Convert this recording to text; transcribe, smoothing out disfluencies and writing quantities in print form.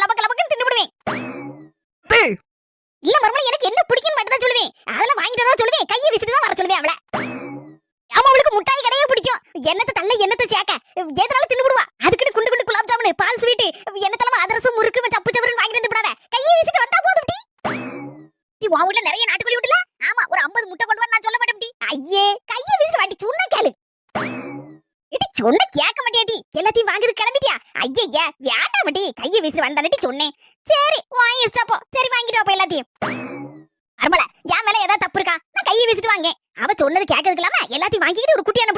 லபக்கு லபக்குன்னு தின்னுடுவேன். இல்ல மர்மல எனக்கு என்ன பிடிக்கும் மட்டும் தான் சொல்லுவேன். அதெல்லாம் வாங்கிட்டு வர சொல்லுவேன். கையை வீசிட்டு தான் வர சொல்லுவேன் அவளை. ஆமா அவளுக்கு முட்டாய் கடையே பிடிக்கும். என்னத்த தள்ள என்னத்த சேக்க எதனால தின்னுடுவா. அதுக்கு குண்டு குண்டு குலாப் ஜாமுன் பால் ஸ்வீட் என்னத்தலமா அதிரசம் முறுக்கு சப்பு சவரன் வாங்கிட்டு வந்து விடாத. கையை வீசிட்டு வந்தா போதும் டி. டி உன் வீட்ல நிறைய நாட்டுக்கோழி விட்டுல? ஆமா ஒரு 50 முட்டை கொண்டு வர நான் சொல்ல மாட்டேன் டி. ஐயே கையை வீசிட்டு வாட்டி சொன்னா கேளு. இடி சொன்ன கேட்க மாட்டியாடி. எல்லாத்தையும் வாங்குறது கிளம்பிட்டியா? ஐயே வேண்டாம் டி. கையை வீசிட்டு வந்தானே சொன்னேன். சரி வாங்கி இஷ்டப்போ. சரி வாங்கிட்டு வா எல்லாத்தையும். அருமல என் மேல ஏதாவது தப்பு இருக்கா? நான் கையை வீசிட்டு வாங்க. அவ சொன்னது கேட்கறதுக்கு இல்லாம எல்லாத்தையும் வாங்கிக்கிட்டு ஒரு குட்டியான